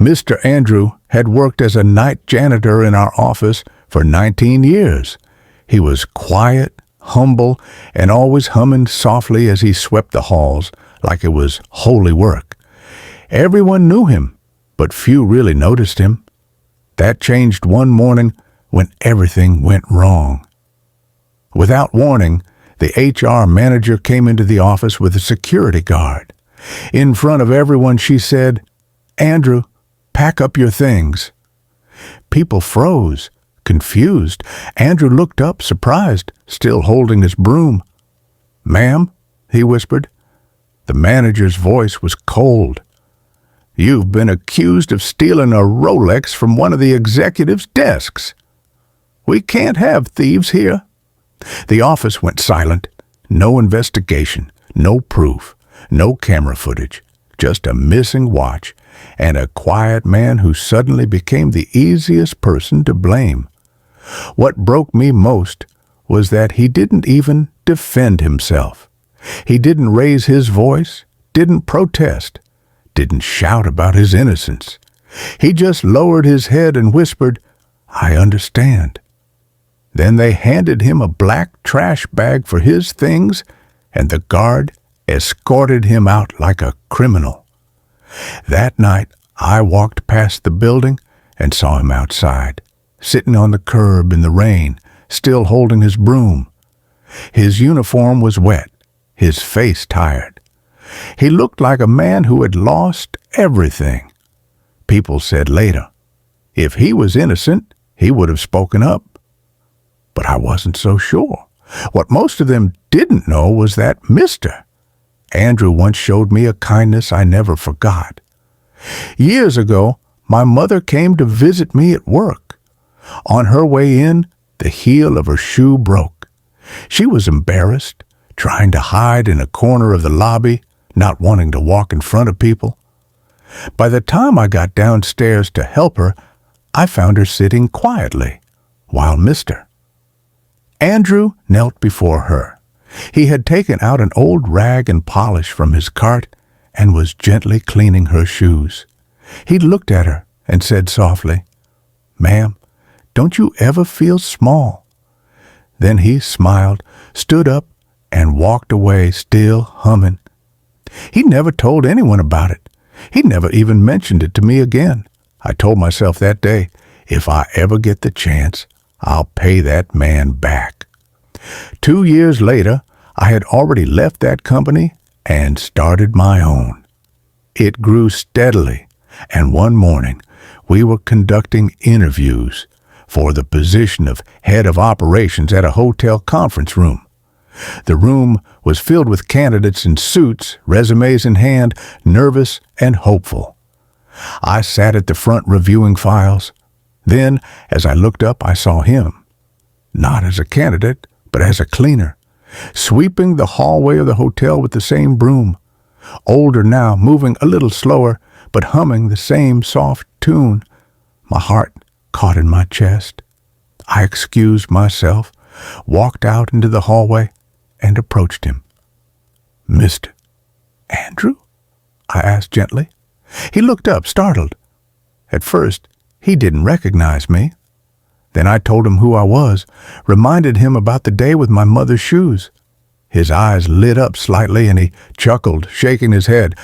Mr. Andrew had worked as a night janitor in our office for 19 years. He was quiet, humble, and always humming softly as he swept the halls like it was holy work. Everyone knew him, but few really noticed him. That changed one morning when everything went wrong. Without warning, the HR manager came into the office with a security guard. In front of everyone, she said, "Andrew, pack up your things." People froze, confused. Andrew looked up, surprised, still holding his broom. "Ma'am," he whispered. The manager's voice was cold. "You've been accused of stealing a Rolex from one of the executives' desks. We can't have thieves here." The office went silent. No investigation, no proof, no camera footage, just a missing watch and a quiet man who suddenly became the easiest person to blame. What broke me most was that he didn't even defend himself. He didn't raise his voice, didn't protest, didn't shout about his innocence. He just lowered his head and whispered, "I understand." Then they handed him a black trash bag for his things, and the guard escorted him out like a criminal. That night, I walked past the building and saw him outside, sitting on the curb in the rain, still holding his broom. His uniform was wet, his face tired. He looked like a man who had lost everything. People said later, if he was innocent, he would have spoken up. But I wasn't so sure. What most of them didn't know was that Mr. Andrew once showed me a kindness I never forgot. Years ago, my mother came to visit me at work. On her way in, the heel of her shoe broke. She was embarrassed, trying to hide in a corner of the lobby, not wanting to walk in front of people. By the time I got downstairs to help her, I found her sitting quietly, while Mr. Andrew knelt before her. He had taken out an old rag and polish from his cart and was gently cleaning her shoes. He looked at her and said softly, "Ma'am, don't you ever feel small?" Then he smiled, stood up, and walked away, still humming. He never told anyone about it. He never even mentioned it to me again. I told myself that day, if I ever get the chance, I'll pay that man back. 2 years later, I had already left that company and started my own. It grew steadily, and one morning we were conducting interviews for the position of head of operations at a hotel conference room. The room was filled with candidates in suits, resumes in hand, nervous and hopeful. I sat at the front reviewing files. Then, as I looked up, I saw him, not as a candidate, but as a cleaner, sweeping the hallway of the hotel with the same broom. Older now, moving a little slower, but humming the same soft tune. My heart caught in my chest. I excused myself, walked out into the hallway, and approached him. "Mr. Andrew?" I asked gently. He looked up, startled. At first, he didn't recognize me. Then I told him who I was, reminded him about the day with my mother's shoes. His eyes lit up slightly and he chuckled, shaking his head.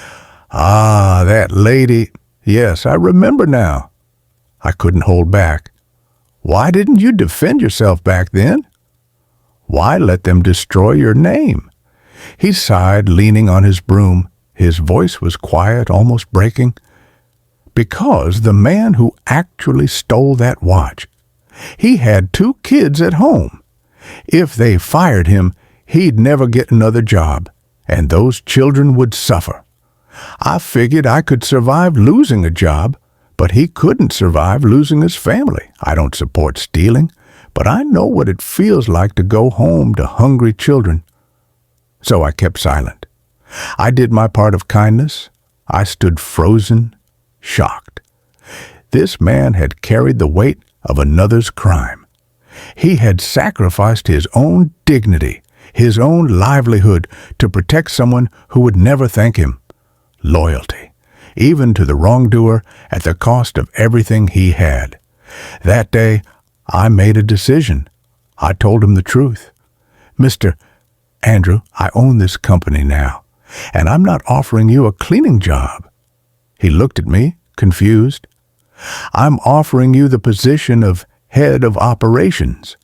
"Ah, that lady. Yes, I remember now." I couldn't hold back. "Why didn't you defend yourself back then? Why let them destroy your name?" He sighed, leaning on his broom. His voice was quiet, almost breaking. "Because the man who actually stole that watch, he had 2 kids at home. If they fired him, he'd never get another job, and those children would suffer. I figured I could survive losing a job, but he couldn't survive losing his family. I don't support stealing, but I know what it feels like to go home to hungry children." So I kept silent. I did my part of kindness. I stood frozen, shocked. This man had carried the weight of another's crime. He had sacrificed his own dignity, his own livelihood, to protect someone who would never thank him. Loyalty. even to the wrongdoer at the cost of everything he had. That day, I made a decision. I told him the truth. Mr. Andrew, I own this company now, and I'm not offering you a cleaning job. He looked at me, confused. I'm offering you the position of head of operations.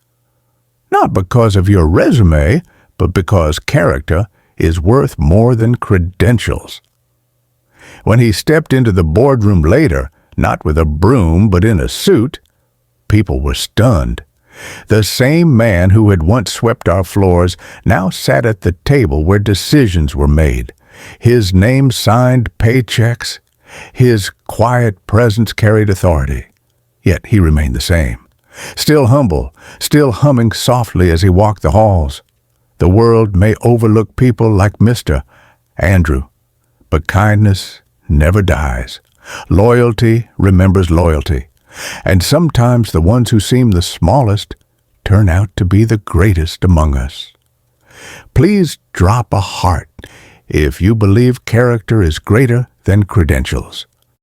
Not because of your resume, but because character is worth more than credentials. When he stepped into the boardroom later, not with a broom but in a suit, people were stunned. The same man who had once swept our floors now sat at the table where decisions were made. His name signed paychecks. His quiet presence carried authority. Yet he remained the same. Still humble, still humming softly as he walked the halls. The world may overlook people like Mr. Andrew, but kindness never dies. Loyalty remembers loyalty. And sometimes the ones who seem the smallest turn out to be the greatest among us. Please drop a heart if you believe character is greater than credentials.